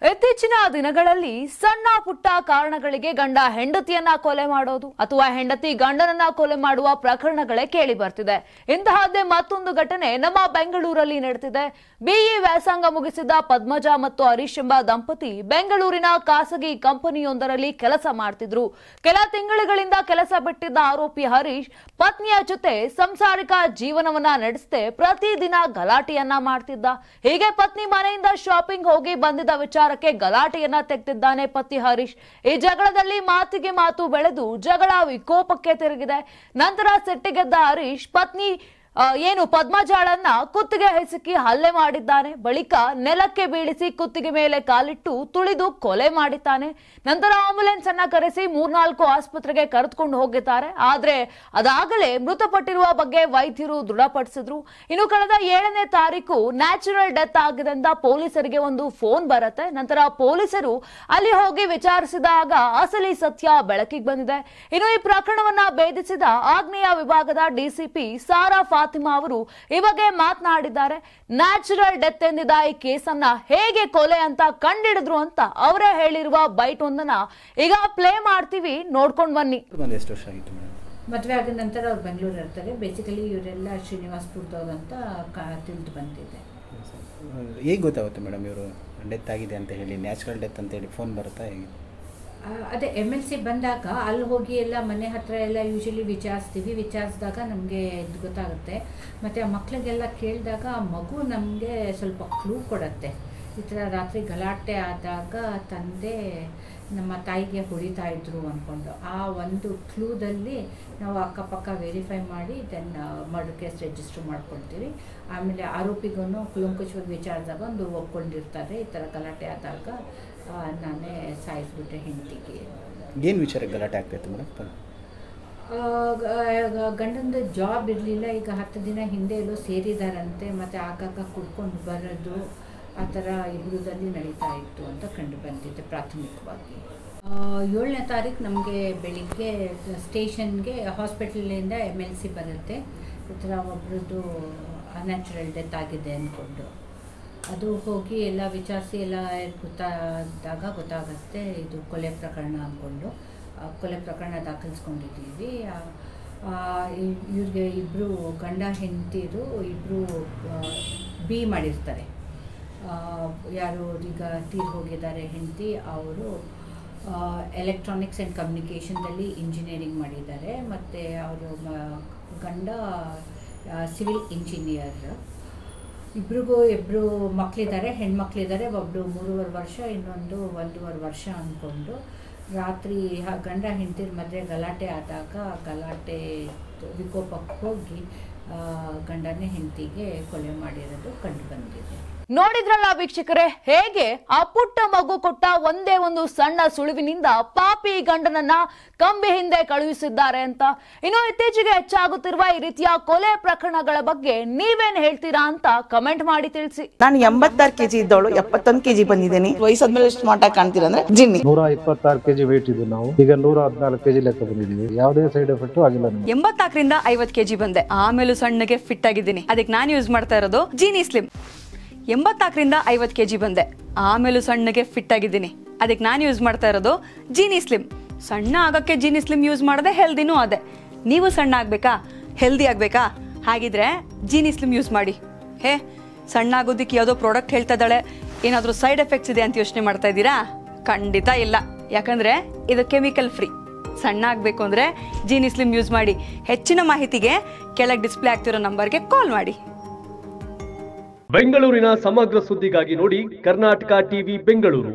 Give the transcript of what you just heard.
ಇತ್ತೀಚಿನ ದಿನಗಳಲ್ಲಿ ಸಣ್ಣ ಪುಟ್ಟ ಕಾರಣಗಳಿಗೆ ಗಂಡ ಹೆಂಡತಿಯನ್ನ ಕೊಲೆ ಮಾಡೋದು ಅಥವಾ ಹೆಂಡತಿ ಗಂಡನನ್ನ ಕೊಲೆ ಮಾಡುವ ಪ್ರಕರಣಗಳೇ ಕೇಳಿ ಬರ್ತಿದೆ. ಇಂತಹದ್ದೇ ಮತ್ತೊಂದು ಘಟನೆ ನಮ್ಮ ಬೆಂಗಳೂರಲ್ಲಿ ನಡೆದಿದೆ. ಬಿಇ ವ್ಯಾಸಂಗ ಮುಗಿಸಿದ ಪದ್ಮಜ ಮತ್ತು ಹರೀಶ್ ಎಂಬ ದಂಪತಿ ಬೆಂಗಳೂರಿನ ಖಾಸಗಿ ಕಂಪನಿಯೊಂದರಲ್ಲಿ ಕೆಲಸ ಮಾಡ್ತಿದ್ರು. ಕೆಲ ತಿಂಗಳುಗಳಿಂದ ಕೆಲಸ ಬಿಟ್ಟಿದ್ದ ಆರೋಪಿ ಹರೀಶ್ ಪತ್ನಿಯ ಜೊತೆ ಸಂಸಾರಿಕ ಜೀವನವನ್ನ ನಡೆಸದೆ ಪ್ರತಿದಿನ ಗಲಾಟೆಯನ್ನ ಮಾಡ್ತಿದ್ದ. ಹೀಗೆ ಪತ್ನಿ ಮನೆಯಿಂದ ಶಾಪಿಂಗ್ ಹೋಗಿ ಬಂದಿದ್ದ ವಿಚಾರಕ್ಕೆ ಗಲಾಟೆಯನ್ನ ತೆಗೆದಿದ್ದಾನೆ ಪತಿ ಹರೀಶ್. ಈ ಜಗಳದಲ್ಲಿ ಮಾತಿಗೆ ಮಾತು ಬೆಳೆದು ಜಗಳ ವಿಕೋಪಕ್ಕೆ ತಿರುಗಿದೆ. ನಂತರ ಸಿಟ್ಟಿಗೆದ್ದ ಹರೀಶ್ ಪತ್ನಿ ಪದ್ಮಜಾಳನ್ನ ಕುತ್ತಿಗೆ ಹಿಸುಕಿ ಹಲ್ಲೆ ಮಾಡಿದ್ದಾನೆ. ಬಳಿಕ ನೆಲಕ್ಕೆ ಬೀಳಿಸಿ ಕುತ್ತಿಗೆ ಮೇಲೆ ಕಾಲಿಟ್ಟು ತುಳಿದು ಕೊಲೆ ಮಾಡಿದ್ದಾನೆ. ನಂತರ ಆಂಬ್ಯುಲೆನ್ಸ್ ಅನ್ನ ಕರೆಸಿ 3-4 ಆಸ್ಪತ್ರೆಗೆ ಕರೆದುಕೊಂಡು ಹೋಗಿದ್ದಾರೆ. ಆದ್ರೆ ಅದಾಗಲೇ ಮೃತಪಟ್ಟಿರುವ ಬಗ್ಗೆ ವೈದ್ಯರು ದೃಢಪಡಿಸಿದ್ರು. ಇನ್ನು ಕಳೆದ 7ನೇ ತಾರೀಕು ನ್ಯಾಚುರಲ್ ಡೆತ್ ಆಗಿದೆ ಅಂತ ಪೊಲೀಸರಿಗೆ ಒಂದು ಫೋನ್ ಬರುತ್ತೆ. ನಂತರ ಪೊಲೀಸರು ಅಲ್ಲಿ ಹೋಗಿ ವಿಚಾರಿಸಿದಾಗ ಅಸಲಿ ಸತ್ಯ ಬೆಳಕಿಗೆ ಬಂದಿದೆ. ಇನ್ನು ಈ ಪ್ರಕರಣವನ್ನ ಭೇದಿಸಿದ ಆಗ್ನೇಯ ವಿಭಾಗದ ಡಿಸಿಪಿ ಸಾರಾ ಫಾತಿಮಾ ಅವರು ಈ ಬಗ್ಗೆ ಮಾತನಾಡಿದ್ದಾರೆ. ನ್ಯಾಚುರಲ್ ಡೆತ್ ಎಂದಿದ್ದ ಈ ಕೇಸನ್ನ ಹೇಗೆ ಕೊಲೆ ಅಂತ ಕಂಡಿಡಿದ್ರು ಅಂತ ಅವರೇ ಹೇಳಿರುವ ಬೈಟ್ ಒಂದನ್ನ ಈಗ ಪ್ಲೇ ಮಾಡ್ತೀವಿ, ನೋಡ್ಕೊಂಡು ಬನ್ನಿ. ಎಷ್ಟು ವರ್ಷ ಆಗಿತ್ತು ಮೇಡಮ್? ಮದುವೆ ಆಗಿದ ನಂತರ ಅವ್ರು ಬೆಂಗಳೂರು ಇರ್ತಾರೆ. ಬೇಸಿಕಲಿ ಇವರೆಲ್ಲ ಶ್ರೀನಿವಾಸಪುರದವ್ರು ಅಂತ ತಿಳಿದು ಬಂದಿದೆ. ಹೇಗೆ ಗೊತ್ತಾಗುತ್ತೆ ಮೇಡಮ್ ಇವರು ಡೆತ್ ಆಗಿದೆ ಅಂತ ಹೇಳಿ? ನ್ಯಾಚುರಲ್ ಡೆತ್ ಅಂತ ಹೇಳಿ ಫೋನ್ ಬರುತ್ತಾ ಹೇಗೆ? ಅದೇ MLC ಬಂದಾಗ ಅಲ್ಲಿ ಹೋಗಿ ಎಲ್ಲ ಮನೆ ಹತ್ರ ಎಲ್ಲ ಯೂಶಲಿ ವಿಚಾರಿಸಿದಾಗ ನಮಗೆ ಇದು ಗೊತ್ತಾಗುತ್ತೆ. ಮತ್ತು ಆ ಮಕ್ಕಳಿಗೆಲ್ಲ ಕೇಳಿದಾಗ ಆ ಮಗು ನಮಗೆ ಸ್ವಲ್ಪ ಕ್ಲೂ ಕೊಡುತ್ತೆ. ಈ ಥರ ರಾತ್ರಿ ಗಲಾಟೆ ಆದಾಗ ತಂದೆ ನಮ್ಮ ತಾಯಿಗೆ ಹೊಡಿತಾ ಇದ್ರು ಅಂದ್ಕೊಂಡು ಆ ಒಂದು ಕ್ಲೂದಲ್ಲಿ ನಾವು ಅಕ್ಕಪಕ್ಕ ವೆರಿಫೈ ಮಾಡಿ ದೆನ್ ಮರ್ಡರ್ ಕೇಸ್ ರಿಜಿಸ್ಟರ್ ಮಾಡ್ಕೊಳ್ತೀವಿ. ಆಮೇಲೆ ಆರೋಪಿಗೂ ಕುಲಂಕುಷವಾಗಿ ವಿಚಾರಿಸಿದಾಗ ಒಂದು ಒಪ್ಕೊಂಡಿರ್ತಾರೆ. ಈ ಥರ ಗಲಾಟೆ ಆದಾಗ ನಾನೇ ಸಾಯಿಸ್ಬಿಟ್ಟೆ ಹೆಂಡತಿಗೆ. ಏನು ವಿಚಾರ ಗಲಾಟೆ ಆಗ್ತಾಯಿತ್ತು ಮೇಡಮ್? ಗಂಡಂದು ಜಾಬ್ ಇರಲಿಲ್ಲ. ಈಗ 10 ದಿನ ಹಿಂದೆ ಎಲ್ಲೋ ಸೇರಿದಾರಂತೆ. ಮತ್ತು ಆಗಾಗ ಕುಡ್ಕೊಂಡು ಬರೋದು ಆ ಥರ ಇಬ್ಬರದಲ್ಲಿ ನಡೀತಾ ಇತ್ತು ಅಂತ ಕಂಡು ಬಂದಿದೆ ಪ್ರಾಥಮಿಕವಾಗಿ. 7ನೇ ತಾರೀಕು ನಮಗೆ ಬೆಳಿಗ್ಗೆ ಸ್ಟೇಷನ್ಗೆ ಹಾಸ್ಪಿಟಲಿಂದ MLC ಬರುತ್ತೆ. ಈ ಥರ ಒಬ್ರದ್ದು ಅನ್ಯಾಚುರಲ್ ಡೆತ್ ಆಗಿದೆ ಅಂದ್ಕೊಂಡು ಅದು ಹೋಗಿ ಎಲ್ಲ ವಿಚಾರಿಸಿ ಎಲ್ಲ ಗೊತ್ತಾಗುತ್ತೆ ಇದು ಕೊಲೆ ಪ್ರಕರಣ ಅಂದ್ಕೊಂಡು ಕೊಲೆ ಪ್ರಕರಣ ದಾಖಲಿಸ್ಕೊಂಡಿದ್ದೀವಿ. ಇವ್ರಿಗೆ ಇಬ್ಬರು ಗಂಡ ಹೆಂಡತಿರು ಇಬ್ಬರು ಬಿ ಮಾಡಿರ್ತಾರೆ. ಯಾರು ಈಗ ತೀರ್ ಹೋಗಿದ್ದಾರೆ ಹೆಂಡತಿ, ಅವರು ಎಲೆಕ್ಟ್ರಾನಿಕ್ಸ್ ಆ್ಯಂಡ್ ಕಮ್ಯುನಿಕೇಷನ್ದಲ್ಲಿ ಇಂಜಿನಿಯರಿಂಗ್ ಮಾಡಿದ್ದಾರೆ. ಮತ್ತು ಅವರು ಗಂಡ ಸಿವಿಲ್ ಇಂಜಿನಿಯರ್. ಇಬ್ಬರು ಮಕ್ಕಳಿದ್ದಾರೆ, ಹೆಣ್ಮಕ್ಳಿದ್ದಾರೆ. ಒಬ್ಬಳು 3.5 ವರ್ಷ, ಇನ್ನೊಂದು 1.5 ವರ್ಷ ಅಂದ್ಕೊಂಡು ರಾತ್ರಿ ಗಂಡ ಹೆಂಡತಿರ ಮಧ್ಯೆ ಗಲಾಟೆ ಆದಾಗ ಗಲಾಟೆ ವಿಕೋಪಕ್ಕೆ ಹೋಗಿ ಗಂಡನೇ ಹೆಂಡತಿಗೆ ಕೊಲೆ ಮಾಡಿರೋದು ಕಂಡು ಬಂದಿದೆ. ನೋಡಿದ್ರಲ್ಲ ವೀಕ್ಷಕರೇ, ಹೇಗೆ ಆ ಪುಟ್ಟ ಮಗು ಕೊಟ್ಟ ಒಂದೇ ಒಂದು ಸಣ್ಣ ಸುಳಿವಿನಿಂದ ಪಾಪಿ ಗಂಡನನ್ನ ಕಂಬಿ ಹಿಂದೆ ಕಳುಹಿಸಿದ್ದಾರೆ ಅಂತ. ಇನ್ನು ಇತ್ತೀಚೆಗೆ ಹೆಚ್ಚಾಗುತ್ತಿರುವ ಈ ರೀತಿಯ ಕೊಲೆ ಪ್ರಕರಣಗಳ ಬಗ್ಗೆ ನೀವೇನ್ ಹೇಳ್ತೀರಾ ಅಂತ ಕಮೆಂಟ್ ಮಾಡಿ ತಿಳಿಸಿ. ನಾನು 86 kg ಇದ್ದವಳು 71 kg ಬಂದಿದ್ದೀನಿ. ವಯಸ್ಸಾದ್ಮೇಲೆ ಸ್ಮಾರ್ಟ್ ಆಗಿ ಕಾಣ್ತೀರಾ ಅಂದ್ರೆ ಜಿನ್ನಿ. 126 kg ವೇಟ್ ಇದ್ದು ನಾವು ಈಗ 114 kg ಲೆಕ್ಕ ಬಂದಿದ್ದೀವಿ. ಯಾವುದೇ ಸೈಡ್ ಎಫೆಕ್ಟ್ ಆಗಿಲ್ಲ. 84ರಿಂದ 50 kg ಬಂದೆ. ಆಮೇಲೆ ಸಣ್ಣಗೆ ಫಿಟ್ ಆಗಿದ್ದೀನಿ. ಅದಕ್ಕೆ ನಾನು ಯೂಸ್ ಮಾಡ್ತಾ ಇರೋದು ಜೀನಿ ಸ್ಲಿಮ್. 84ರಿಂದ 50 kg ಬಂದೆ. ಆಮೇಲೆ ಸಣ್ಣಗೆ ಫಿಟ್ ಆಗಿದ್ದೀನಿ. ಅದಕ್ಕೆ ನಾನು ಯೂಸ್ ಮಾಡ್ತಾ ಇರೋದು ಜೀನಿ ಸ್ಲಿಮ್. ಸಣ್ಣ ಆಗಕ್ಕೆ ಜೀನಿ ಸ್ಲಿಮ್ ಯೂಸ್ ಮಾಡದೆ ಹೆಲ್ದಿನೂ ಅದೇ. ನೀವು ಸಣ್ಣ ಆಗ್ಬೇಕಾ, ಹೆಲ್ದಿ ಆಗ್ಬೇಕಾ? ಹಾಗಿದ್ರೆ ಜೀನಿ ಸ್ಲಿಮ್ ಯೂಸ್ ಮಾಡಿ. ಸಣ್ಣ ಆಗೋದಕ್ಕೆ ಯಾವುದೋ ಪ್ರಾಡಕ್ಟ್ ಹೇಳ್ತಾ ಇದ್ದಾಳೆ, ಏನಾದರೂ ಸೈಡ್ ಎಫೆಕ್ಟ್ಸ್ ಇದೆ ಅಂತ ಯೋಚನೆ ಮಾಡ್ತಾ ಇದ್ದೀರಾ? ಖಂಡಿತ ಇಲ್ಲ. ಯಾಕಂದ್ರೆ ಇದು ಕೆಮಿಕಲ್ ಫ್ರೀ. ಸಣ್ಣ ಆಗಬೇಕು ಅಂದರೆ ಜೀನಿ ಸ್ಲಿಮ್ ಯೂಸ್ ಮಾಡಿ. ಹೆಚ್ಚಿನ ಮಾಹಿತಿಗೆ ಕೆಳಗೆ ಡಿಸ್ಪ್ಲೇ ಆಗ್ತಿರೋ ನಂಬರ್ಗೆ ಕಾಲ್ ಮಾಡಿ. ಬೆಂಗಳೂರಿನ ಸಮಗ್ರ ಸುದ್ದಿಗಾಗಿ ನೋಡಿ ಕರ್ನಾಟಕ ಟಿವಿ ಬೆಂಗಳೂರು.